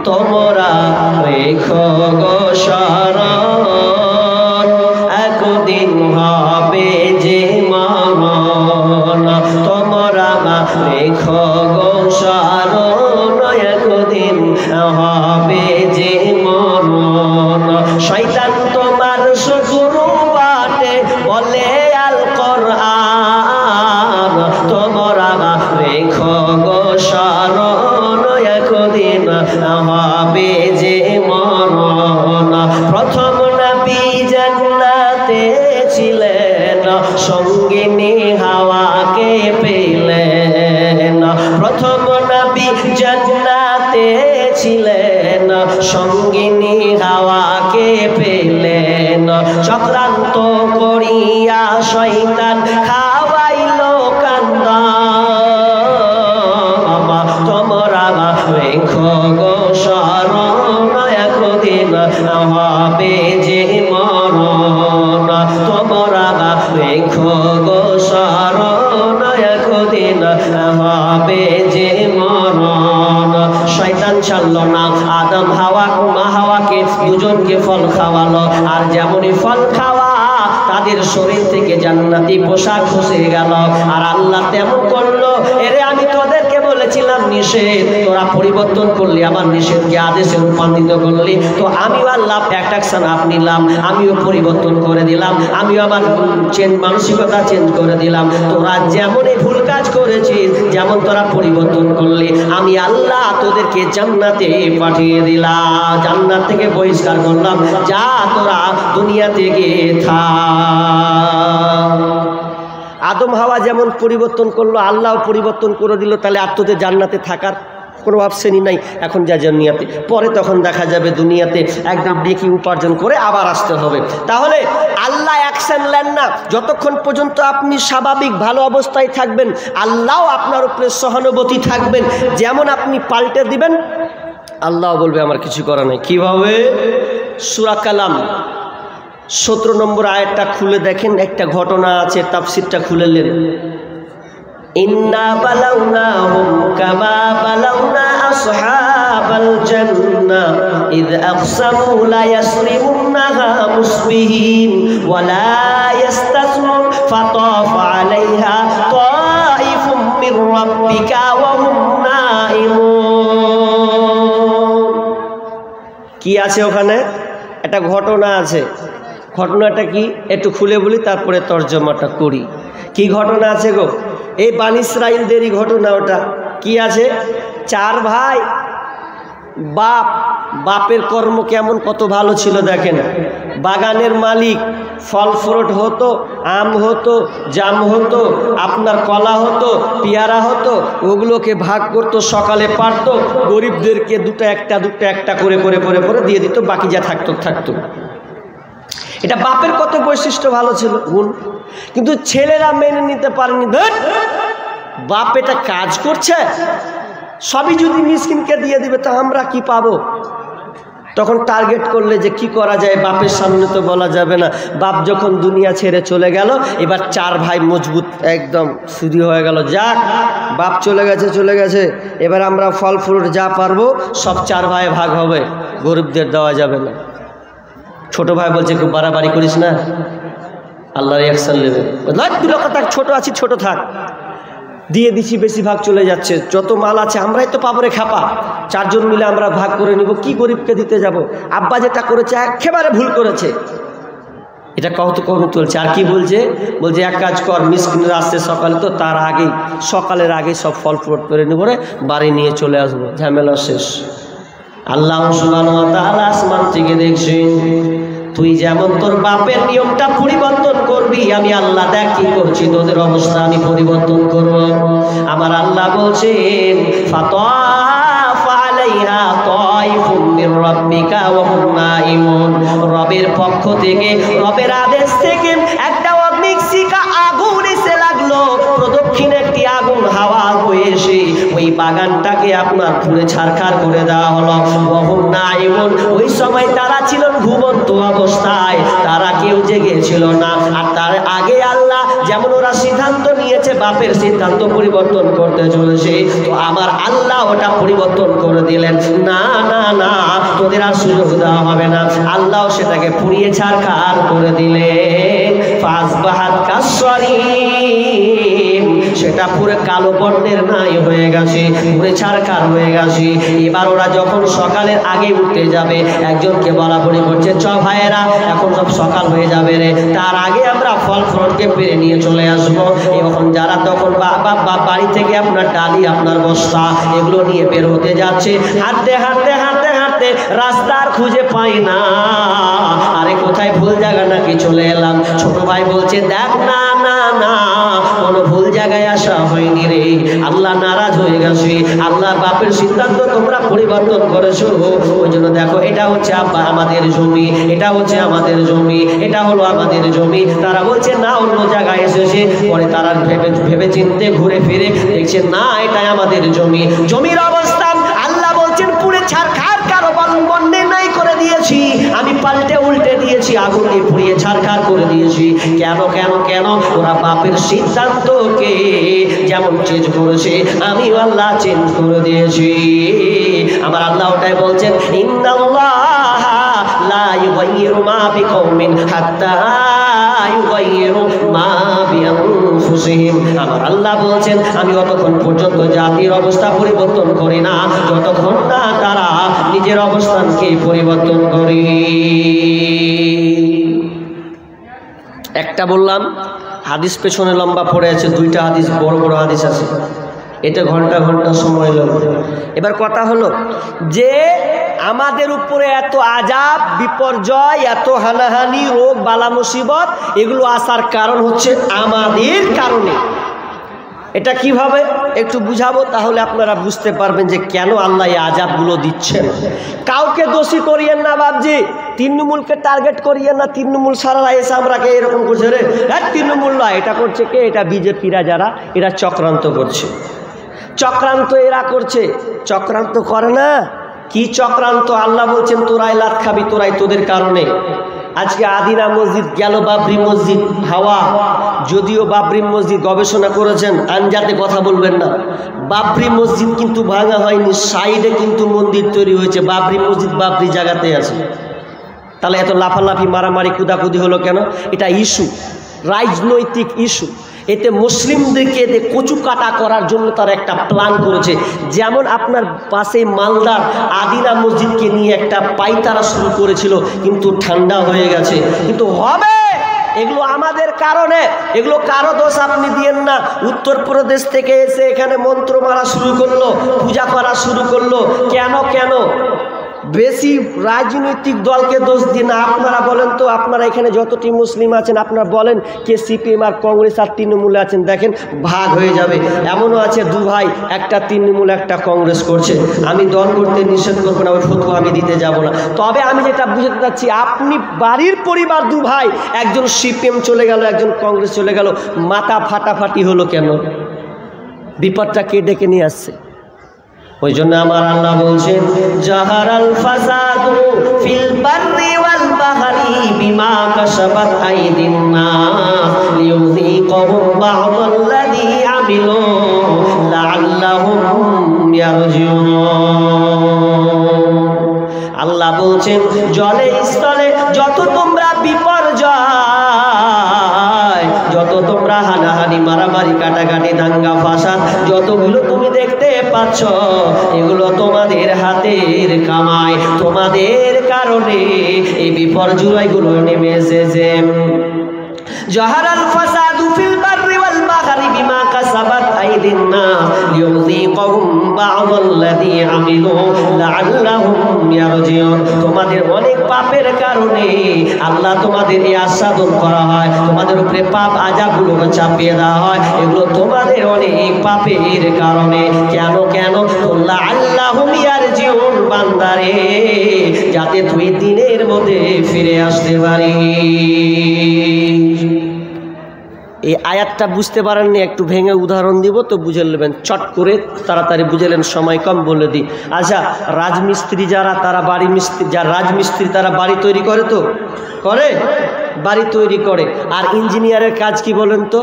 তোমরা রেখো গো স্মরণ, একদিন হবে যে মরণ। তোমরা রেখো গো স্মরণ, একদিন হবে যে মরণ। শয়তান তোমার শত্রু বাটে বলে আল কোরআন, তোমরা রেখো গো স্মরণ, একদিন হবে যে মরণ। প্রথম নবী জান্নাতে ছিলেন, সঙ্গিনী হাওয়াকে পেলেন। প্রথম নবী জান্নাতে ছিলেন, সঙ্গিনী হাওয়াকে পেলেন। চক্রান্ত করিয়া শয়তান খাওয়াইল কান্দা, তোমরা রেখো গো স্মরণ, একদিন হবে যে মরণ। তোমরা রেখো গো স্মরণ, একদিন হবে যে মরণ। শয়তান ছাড়ল না, আদম হাওয়াকে দুজনকে ফল খাওয়ালো। আর যেমনই ফল খাওয়া তাদের শরীর থেকে জান্নাতি পোশাক খসে গেল। আর আল্লাহ তেমন করলো, এরে আমি তোদেরকে বলেছিলাম নিষেধ, তোরা পরিবর্তন করলি, আমার নিষেধকে আদেশে রূপান্তরিত করলি। তো আমিও আল্লাহ অ্যাকশন আপ নিলাম, আমিও পরিবর্তন করে দিলাম, আমিও আমার মানসিকতা চেঞ্জ করে দিলাম। তোরা যেমনই ভুল কাজ করেছিস, যেমন তোরা পরিবর্তন করলি, আমি আল্লাহ তোদেরকে জান্নাতে পাঠিয়ে দিলাম, জান্নাত থেকে বহিষ্কার করলাম, যা তোরা দুনিয়া থেকে থাক। আদম হাওয়া যেমন পরিবর্তন করলো, আল্লাহ পরিবর্তন করে দিল। তাহলে আর তোদের জান্নাতে থাকার কোনো অপশনই নাই। এখন যা দুনিয়াতে, পরে তখন দেখা যাবে দুনিয়াতে একদম নেকি উপার্জন করে আবার আসতে হবে। তাহলে আল্লাহ অ্যাকশন নেন না, যতক্ষণ পর্যন্ত আপনি স্বাভাবিক ভালো অবস্থায় থাকবেন, আল্লাহ আপনার উপরে সহানুভূতি থাকবেন। যেমন আপনি পাল্টে দিবেন, আল্লাহ বলবে আমার কিছু করা নাই। কিভাবে? সূরা কালাম 17 নম্বর আয়াতটা খুলে দেখেন, একটা ঘটনা আছে, তাফসীরটা খুলে নেন। ইন্না বালাউনাহুম কামা বালাউনা আসহাবাল জান্নাহ ইয আকসামু লা ইয়াসরিমুনাহা মুসবিহিন ওয়া লা ইস্তাসনুন ফাতাফা আলাইহা তাইফুম মির রাব্বিকা ওয়া হুম নাইমুন। কি আছে ওখানে? একটা ঘটনা আছে। ঘটনাটা কি একটু খুলে বলি, তারপরে তর্জমাটা করি। কি ঘটনা আছে গো? এই বানী ইসরাইলদেরই ঘটনা। ওটা কি আছে? 4 ভাই, বাপের কর্ম কেমন কত ভালো ছিল দেখেন। বাগানের মালিক, ফল ফ্রুট হতো, আম হতো, জাম হতো, আপনার কলা হতো, পেয়ারা হতো, ওগুলোকে ভাগ করতো, সকালে পারতো, গরিবদেরকে দুটো একটা করে দিয়ে দিত, বাকি যা থাকতো। এটা বাপের কত বৈশিষ্ট্য ভালো ছিল, গুণ। কিন্তু ছেলেরা মেনে নিতে পারেনি। বাপ এটা কাজ করছে, সবই যদি মিসকিনকে দিয়ে দিবে তা আমরা কি পাবো? তখন টার্গেট করলে যে কি করা যায়, বাপের সামনে তো বলা যাবে না। বাপ যখন দুনিয়া ছেড়ে চলে গেল, এবার 4 ভাই মজবুত একদম শুরু হয়ে গেল। যাক, বাপ চলে গেছে, এবার আমরা ফল ফ্রুট যা পারবো সব 4 ভাই ভাগ হবে, গরিবদের দেওয়া যাবে না। ছোট ভাই বলছে খুব বাড়াবাড়ি করিস না, আল্লাহর অ্যাকশন নেবে। ছোট আছি, ছোট থাক, দিয়ে দিছি, বেশিরভাগ চলে যাচ্ছে। যত মাল আছে আমরাই তো পাবো রে খাপা, 4 জন মিলে আমরা ভাগ করে নিব, কি গরিবকে দিতে যাব? আব্বা যেটা করেছে একেবারে ভুল করেছে, এটা কত চলছে। আর কি বলছে এক কাজ কর, মিসকিনরা আসছে সকালে, তো তার আগেই, সকালের আগেই সব ফল ফ্রুট করে নিব রে, বাড়ি নিয়ে চলে আসবো, ঝামেলা শেষ। আল্লাহ সুবহানাহু ওয়া তাআলা আসমান থেকে দেখছেন, তুই যেমন তোর বাপের নিয়মটা পরিবর্তন করবি, আমি আল্লাহ দেখ কি করছি, তোদের অবস্থা আমি পরিবর্তন করব। আমার আল্লাহ বলছেন, ফাতাফা আলাইহা তাইফুম মির রাব্বিকা ওয়া হুম নাইমুন। রবের পক্ষ থেকে, রবের আদেশ থেকে একটা অগ্নিশিখা আগুন এসে লাগলো, প্রদক্ষিণে একটি আগুন হাওয়া বয়ে এসে ওই বাগানটাকে আপনার পুড়ে ছারখার করে দেওয়া হলো। ওয়া হুম নাইমুন, ওই সময় তারা ছিলেন ঘুমন্ত অবস্থায়, তারা কেউ জেগে ছিল না। আর তার আগে আল্লাহ যেমন ওরা সিদ্ধান্ত নিয়েছে, বাপের সিদ্ধান্ত পরিবর্তন করতে চলেছে, তো আমার আল্লাহ ওটা পরিবর্তন করে দিলেন। না, তোদের আর সুযোগ দেওয়া হবে না। আল্লাহ সেটাকে পুড়িয়ে ছারখার করে দিলেন। ফাসবাহাত কাসসারিম, সেটা পুরো কালো বর্ণের নাই হয়ে গেছে, পুরো ছারখার হয়ে গেছে। এবার ওরা যখন সকালের আগে উঠতে যাবে, একজনকে বলা বলি করছে, চ ভাইয়েরা এখন সব সকাল হয়ে যাবে রে, তার আগে আমরা ফল ফ্রুটকে পেরে নিয়ে চলে আসবো। এখন যারা তখন বাড়ি থেকে আপনার ডালি, আপনার বস্তা, এগুলো নিয়ে বের হতে যাচ্ছে, হাঁটতে হাঁটতে হাঁটতে হাঁটতে রাস্তার খুঁজে পাই না, আরে কোথায় ভুল জায়গা নাকি চলে এলাম। ছোট ভাই বলছে, দেখ না না না, কোনো ভুল জায়গায় আসা হয়নি রে, আল্লাহ নারাজ হয়ে গেছে, আল্লাহ বাপের সিদ্ধান্ত তোমরা পরিবর্তন করেছো। ওই জন্য দেখো, এটা হচ্ছে আমাদের জমি, এটা হচ্ছে আমাদের জমি, এটা হলো আমাদের জমি। তারা বলছে না, অন্য জায়গায় এসেছে। পরে তারা ভেবে চিনতে ঘুরে ফিরে দেখছে না, এটাই আমাদের জমি। জমির অবস্থান আল্লাহ বলছেন পুড়ে ছারখার, কারো বন্যে নাই করে দিয়েছি, আমি পাল্টে উল্টে দিয়েছি, আগুন দিয়ে পুড়িয়ে ছারখার করে দিয়েছি। কেন কেন কেন? ওরা বাপের সিদ্ধান্তকে যেমন চেঞ্জ করেছে, আমি আল্লাহ চেঞ্জ করে দিয়েছি। আমার আল্লাহ ওটাই বলছেন, ইন্নাল্লাহ লা ইউগাইয়িরু মা বিকওমিন হাত্তা ইউগাইয়িরু মা বিআনফুসিহিম। আমার আল্লাহ বলছেন, আমি অতক্ষণ পর্যন্ত জাতির অবস্থা পরিবর্তন করি না যতক্ষণ না তারা নিজের অবস্থানকে পরিবর্তন করি। একটা বললাম, হাদিস পেছনে লম্বা পড়ে আছে, দুইটা হাদিস, বড় বড় হাদিস আছে, এটা ঘন্টা ঘন্টা সময় লাগবে। এবার কথা হলো যে আমাদের উপরে এত আযাব, বিপর্যয়, এত হানাহানি, রোগ বালা মুসিবত, এগুলো আসার কারণ হচ্ছে আমাদের কারণে। এটা কিভাবে একটু বুঝাবো, তাহলে আপনারা বুঝতে পারবেন যে কেন আল্লাহ এই আযাবগুলো দিচ্ছেন। কাউকে দোষী করিয়েন না বাবজি, তৃণমূলকে টার্গেট করিয়েন না, তৃণমূল সারারা এসে আমরাকে এরকম করছে রে, হ্যাঁ তৃণমূল নয়, এটা করছে কে? এটা বিজেপিরা, যারা এরা চক্রান্ত করছে, চক্রান্ত এরা করছে, চক্রান্ত করে না। কি চক্রান্ত? আল্লাহ বলছেন, তোরাই লাত খাবি, তোরাই, তোদের কারণে। আজকে আদিনা মসজিদ গেল, বাবরি মসজিদ হাওয়া। যদিও বাবরি মসজিদ গবেষণা করেছেন, আনজাতে কথা বলবেন না, বাবরি মসজিদ কিন্তু ভাঙা হয়নি, সাইডে কিন্তু মন্দির তৈরি হয়েছে। বাবরি মসজিদ বাবরি জায়গাতে আছে। তাহলে এত লাফালাফি, মারামারি, কুদাকুদি হলো কেন? এটা ইস্যু, রাজনৈতিক ইস্যু। এতে মুসলিমদেরকে এতে কচু কাটা করার জন্য তারা একটা প্ল্যান করেছে। যেমন আপনার পাশে মালদার আদিনা মসজিদকে নিয়ে একটা পাইতারা শুরু করেছিল, কিন্তু ঠান্ডা হয়ে গেছে, কিন্তু হবে। এগুলো আমাদের কারণে, এগুলো কারো দোষ আপনি দিয়েন না। উত্তরপ্রদেশ থেকে এসে এখানে মন্ত্র মারা শুরু করলো, পূজা করা শুরু করলো, কেন কেন? বেশি রাজনৈতিক দলকে দোষ দিন না। আপনারা বলেন তো, আপনারা এখানে যতটি মুসলিম আছেন, আপনারা বলেন কে সিপিএম আর কংগ্রেস আর তৃণমূলে আছেন, দেখেন ভাগ হয়ে যাবে। এমনও আছে দু ভাই, একটা তৃণমূল একটা কংগ্রেস করছে। আমি দল করতে নিষেধ করবো না, ওই ফতোয়া আমি দিতে যাব না। তবে আমি যেটা বুঝতে চাচ্ছি, আপনি বাড়ির পরিবার দু ভাই, একজন সিপিএম চলে গেল, একজন কংগ্রেস চলে গেল, মাথা ফাটাফাটি হলো কেন? বিপদটা কে ডেকে নিয়ে আসছে? ওই জন্য আমার আল্লাহ বলছেন, জাহারাল ফাসাদু ফিল বাররি ওয়াল বাহরি বিমা কাসাবাত আইদিন নাস লিয়ুযীকাহুম বা'দাল্লাযী আমিলু লাআল্লাহুম ইয়ারজিউন। আল্লাহ বলছেন, জলে স্থলে যত তোমরা বিপর্যয়, যত তোমরা হানাহানি, মারামারি, কাটাকাটি, দাঙ্গা ফাসাদ, যতগুলো তুমি দেখতে পাচ্ছ, এগুলো তোমাদের হাতের কামাই, তোমাদের কারণে এই বিপর্যয়গুলো নেমে এসেছে। জাহারাল ফাসাদু ফিল বাররি ওয়াল বাহরি বিমা কাসাবাত আইদিন নাস লিয়ুযীকাহুম বা'দাল্লাযী আমিলু লাআল্লাহুম ইয়ারজিউন। তোমাদের অনেক পাপের কারণে আল্লাহ তোমাদের এই আস্বাদন করা হয়, তোমাদের উপরে পাপ আযাবগুলো চাপিয়ে দেওয়া হয়, এগুলো তোমাদের অনেক পাপের কারণে। কেন কেন? লাআল্লাহুম ইয়ারজিউন, বান্দারে, যাতে তুই দিনের মধ্যে ফিরে আসতে পারিস। এই আয়াতটা বুঝতে পারেননি, একটু ভেঙে উদাহরণ দিব তো বুঝে নেবেন, চট করে তাড়াতাড়ি বুঝেলেন, সময় কম বলে দিই। আচ্ছা, রাজমিস্ত্রি যারা, তারা বাড়ি মিস্ত্রি, যারা রাজমিস্ত্রি তারা বাড়ি তৈরি করে, তো করে, বাড়ি তৈরি করে। আর ইঞ্জিনিয়ারের কাজ কি বলেন তো?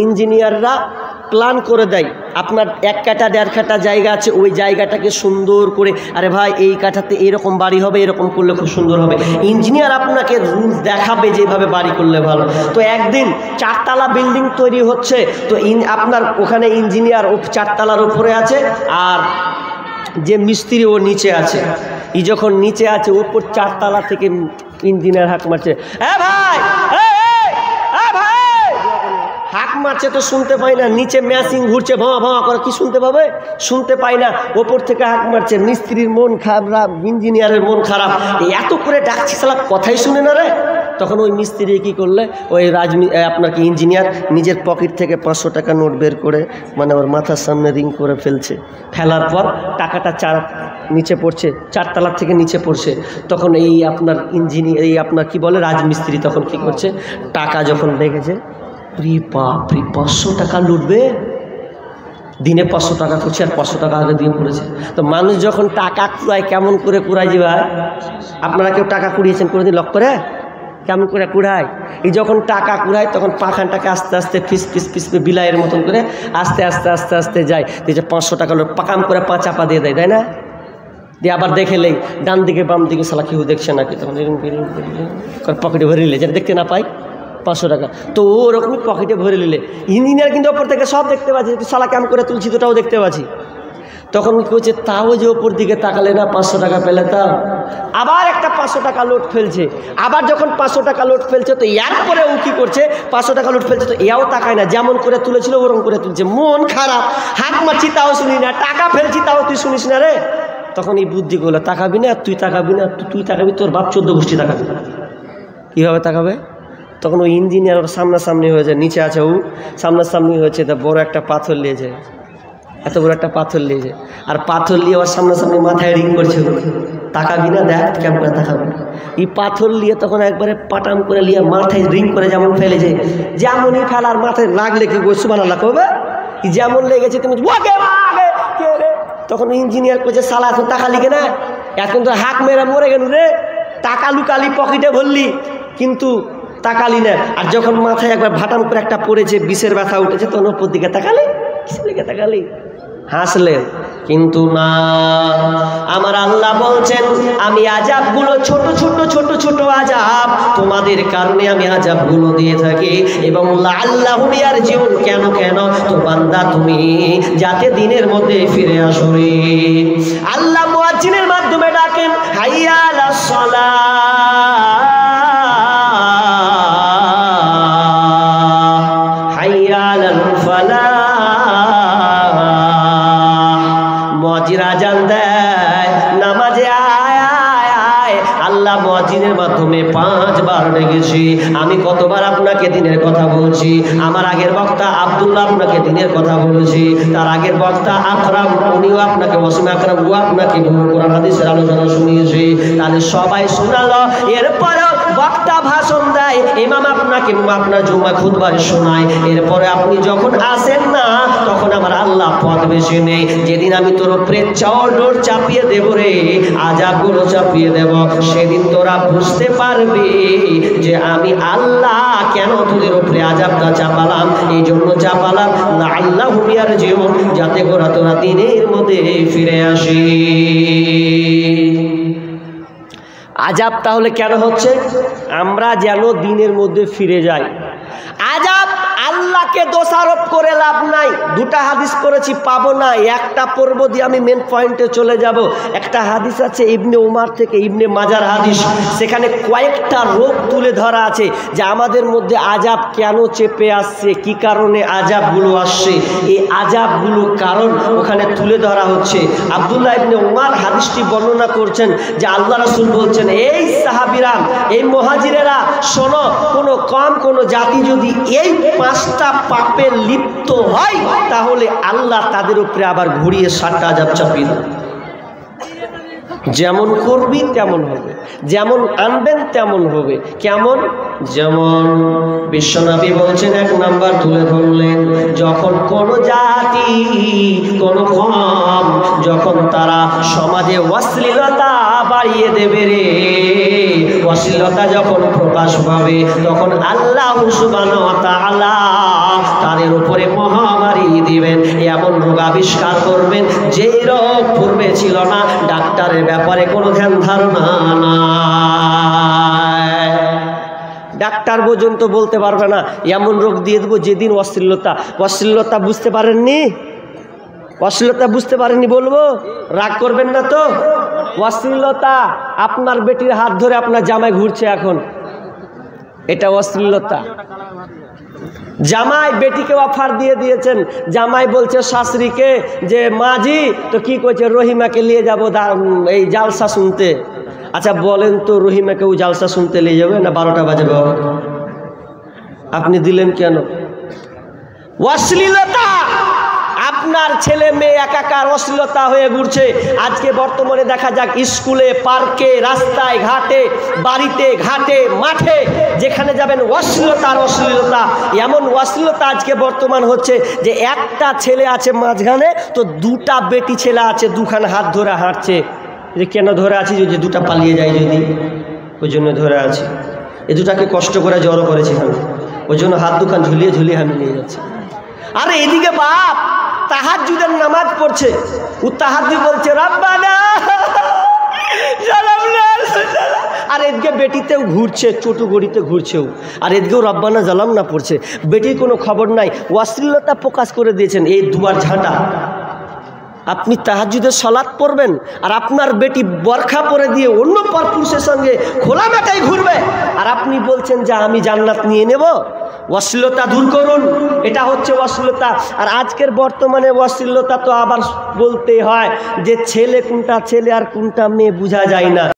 ইঞ্জিনিয়াররা প্ল্যান করে দেয়, আপনার 1 কাঠা 1.5 কাঠা জায়গা আছে, ওই জায়গাটাকে সুন্দর করে, আরে ভাই এই কাঠাতে এরকম বাড়ি হবে, এরকম করলে খুব সুন্দর হবে। ইঞ্জিনিয়ার আপনাকে রুলস দেখাবে যেভাবে বাড়ি করলে ভালো। তো একদিন 4 তলা বিল্ডিং তৈরি হচ্ছে, তো আপনার ওখানে ইঞ্জিনিয়ার 4 তলার উপরে আছে, আর যে মিস্ত্রি ও নিচে আছে। এই যখন নিচে আছে, ওপর 4 তলা থেকে ইঞ্জিনিয়ার হাঁক মারছে, ভাই হাঁক মারছে তো শুনতে পাই না, নিচে মেশিন ঘুরছে ভাঁ ভাঁ করে, কি শুনতে পাবে? শুনতে পাই না। ওপর থেকে হাঁক মারছে, মিস্ত্রির মন খারাপ, ইঞ্জিনিয়ারের মন খারাপ, এত করে ডাকছি শালা কথাই শুনে না রে। তখন ওই মিস্ত্রি কি করলে, ওই আপনার কি ইঞ্জিনিয়ার নিজের পকেট থেকে 500 টাকা নোট বের করে মানে ওর মাথার সামনে রিং করে ফেলছে। ফেলার পর টাকাটা নিচে পড়ছে, 4 তলার থেকে নিচে পড়ছে। তখন এই আপনার ইঞ্জিনিয়ার, এই আপনার কি বলে রাজমিস্ত্রি, তখন কি করছে, টাকা যখন দেখেছে, বাপরে 500 টাকা লুটবে, দিনে 500 টাকা করছে, আর 500 টাকা আগে দিন করেছে। তো মানুষ যখন টাকা কুড়ায়, কেমন করে কুড়ায় যে ভাই, আপনারা কেউ টাকা কুড়িয়েছেন কোনোদিন লক্ষ্য করে? কেমন করে কুড়ায়? এই যখন টাকা কুড়ায় তখন পাখানটাকে আস্তে আস্তে ফিস ফিস ফিস বিলাইয়ের মতন করে আস্তে আস্তে আস্তে আস্তে যায়। যে 500 টাকা লোক পাকাম করে 5 চাপা দিয়ে দেয়, তাই না? দিয়ে আবার দেখেলেই ডান দিকে বাম দিকে শালা কেউ দেখছে নাকি, তখন পকেটে ভরে নিলে, যেটা দেখতে না পাই 500 টাকা, তো ওরকমই পকেটে ভরে নিলে। ইঞ্জিনিয়ার কিন্তু ওপর থেকে সব দেখতে পাচ্ছি, শালা কেমন করে তুলছি তোটাও দেখতে পাচ্ছি। তখন কি করছে, তাও যে ওপর দিকে তাকালে না 500 টাকা পেলে, তাও আবার একটা 500 টাকা লোট ফেলছে। আবার যখন 500 টাকা লোট ফেলছে, তো এরপরে ও কী করছে, 500 টাকা লোট ফেলছে, তো এও তাকায় না, যেমন করে তুলেছিল ওরকম করে তুলছে। মন খারাপ, হাত মারছি তাও শুনি না, টাকা ফেলছি তাও তুই শুনিস না রে। তখন এই বুদ্ধিগুলো, তাকাবি না, তুই তাকাবি না, তুই তাকাবি, তোর বাপ 14 গোষ্ঠী তাকাবি। কীভাবে তাকাবে? তখন ওই ইঞ্জিনিয়ার ওর সামনাসামনি হয়েছে, নিচে আছে ও সামনাসামনি হয়েছে, তা বড় একটা পাথর নিয়েছে, এত বড় একটা পাথর নিয়েছে, আর পাথর নিয়ে ওর সামনাসামনি মাথায় রিং করছে। তাকাবি না, দেখ কেমন করে তাকাবি। এই পাথর নিয়ে তখন একবারে পাটাম করে নিয়ে মাথায় রিং করে যেমন ফেলেছে, যেমনই ফেলার মাথায় লাগলে কি সুবহানাল্লাহ করবে, যেমন লেগেছে তুমি তখন ইঞ্জিনিয়ার করছে, শালা এখন তাকালি কেনা, এখন তো হাঁক মেরে মরে গেল রে, টাকা লুকালি পকেটে ভরলি কিন্তু তাকালি না। আর যখন মাথায় একবার ভাটাম করে একটা পড়েছে, বিষের ব্যথা উঠেছে, তখন ওপর দিকে তাকালি, কিসের দিকে তাকালি, হাসলেন। কিন্তু না, আমার আল্লাহ বলছেন, আমি আযাবগুলো ছোট ছোট ছোট ছোট আযাব তোমাদের কারণে আমি আযাবগুলো দিয়ে থাকি, এবং লাআল্লাহুম ইয়ারজিউন, কেন কেন, তো বান্দা তুমি যাতে দিনের মধ্যে ফিরে আসো রে। আল্লাহ মুয়াজ্জিনের মাধ্যমে ডাকেন, হাইয়া আলাস সালাহ, হাইয়া আলাল ফালাহ। মুয়াজ্জিন আযান দেয়, নামাজে আয় আয় আয়। আল্লাহ মুয়াজ্জিনের মাধ্যমে 5 বার ডেকেছি। আমি কতবার আপনাকে দিনের কথা বলছি। আমার আগের বক্তা আব্দুল্লাহ আপনাকে দিনের কথা বলেছি, তার আগের বক্তা আকরাম, উনিও আপনাকে, ওয়াসিম আকরাম, ও আপনাকে কোরআন হাদিসের আলোচনা শুনিয়েছি। তাহলে সবাই শোনালো, এরপরেও বক্তা ভাষণ দেয়, ইমাম আপনাকে আপনার জুমা খুতবা শোনায়, এরপরে আপনি যখন আসেন না, তখন আমার আল্লাহ পথ বেছে নেই। যেদিন আমি তোর উপরে চড় চাপিয়ে দেব রে, আযাবগুলো চাপিয়ে দেব, সেদিন তোরা বুঝতে পারবি যে আমি আল্লাহ কেন তোদের উপরে আযাবটা চাপালাম। এই জন্য চাপালাম, লাআল্লাহুম ইয়ারজিউন, যাতে করে তোরা দিনের মধ্যে ফিরে আসি। আযাব তাহলে কেন হচ্ছে? আমরা যেন দিনের মধ্যে ফিরে যাই। আযাব আল্লাহকে দোষারোপ করে লাভ নাই। 2টা হাদিস পড়েছি, পাবো না, একটা পড়বো দিয়ে আমি মেন পয়েন্টে চলে যাব। একটা হাদিস আছে ইবনে উমার থেকে, ইবনে মাজার হাদিস, সেখানে কয়েকটা রোগ তুলে ধরা আছে যে আমাদের মধ্যে আযাব কেন চেপে আসছে, কি কারণে আযাবগুলো আসছে, এই আযাবগুলো কারণ ওখানে তুলে ধরা হচ্ছে। আব্দুল্লাহ ইবনে উমার হাদিসটি বর্ণনা করছেন যে আল্লাহ রাসূল বলছেন, এই সাহাবীরা, এই মুহাজিরেরা, শোনো, কোনো কম কোনো জাতি যদি এই 5টা পাপে লিপ্ত হয়, তাহলে আল্লাহ তাদের উপরে আবার ঘুরিয়ে 7টা আযাব চাপিয়ে দেবে। যেমন করবি তেমন হবে, যেমন আনবেন তেমন হবে। কেমন? যেমন বিশ্বনবী বলছেন, 1 নাম্বার তুলে ধরলেন, যখন কোন জাতি, কোন কম, যখন তারা সমাজে অশ্লীলতা বাড়িয়ে দেবে রে, অশ্লীলতা যখন প্রকাশ পাবে তখন আল্লাহ সুবহানাহু ওয়া তাআলা তাদের উপরে মহামারী দিবেন, এমন রোগ আবিষ্কার করবেন যেই রোগ পূর্বে ছিল না, ডাক্তারের ব্যাপারে কোনো ধ্যান ধারণা নাই। ডাক্তার পর্যন্ত বলতে পারবে না, এমন রোগ দিয়ে দেবো যেদিন অশ্লীলতা বুঝতে পারেননি, অশ্লীলতা বুঝতে পারেননি বলবো, রাগ করবেন না তো? অশ্লীলতা আপনার বেটির হাত ধরে আপনার জামাই ঘুরছে এখন, এটা অশ্লীলতা। জামাই বেটিকে অফার দিয়ে দিয়েছেন, জামাই বলছে শাশুড়িকে যে মাঝি তো কি করছে, রহিমাকে নিয়ে যাবো এই জালসা শুনতে। আচ্ছা বলেন তো, রহিমাকেও জালসা শুনতে নিয়ে যাবে না 12টা বাজে? আপনি দিলেন কেন? অশ্লীলতা, আপনার ছেলে মেয়ে একাকার অশ্লীলতা হয়ে ঘুরছে। আজকে বর্তমানে দেখা যাক স্কুলে, পার্কে, রাস্তায় ঘাটে, বাড়িতে ঘাটে, মাঠে, যেখানে যাবেন অশ্লীলতার অশ্লীলতা। এমন অশ্লীলতা আজকে বর্তমান হচ্ছে যে একটা ছেলে আছে মাঝখানে, তো দুটা বেটি ছেলে আছে দুখানে হাত ধরে হাঁটছে। যে কেন ধরে আছি? যে দুটা পালিয়ে যায় যদি, ওই জন্য ধরে আছি। এ দুটাকে কষ্ট করে জড়ো করেছি আমি, ওই জন্য হাত দুখান ঝুলিয়ে ঝুলিয়ে আমি নিয়ে যাচ্ছি। আরে এদিকে বাপ তাহাজ্জুদের নামাজ পড়ছে, ও তাহাজ্জুদ বলছে রব্বানা জালামনা, আর এদিকে বেটিতেও ঘুরছে, ছোটো গড়িতে ঘুরছেও, আর এদিকেও রব্বানা জালামনা পড়ছে। বেটির কোনো খবর নাই, অশ্লীলতা প্রকাশ করে দিয়েছেন এই দুয়ার ঝাঁটা। আপনি তাহাজ্জুদের সালাত পড়বেন আর আপনার বেটি বরখা পরে দিয়ে অন্য পরপুরুষের সঙ্গে খোলা মেটাই ঘুরবে, আর আপনি বলছেন যে আমি জান্নাত নিয়ে নেব। অশ্লীলতা দূর করুন, এটা হচ্ছে অশ্লীলতা। আর আজকের বর্তমানে অশ্লীলতা তো আবার বলতে হয় যে ছেলে কোনটা ছেলে আর কোনটা মেয়ে বোঝা যায় না।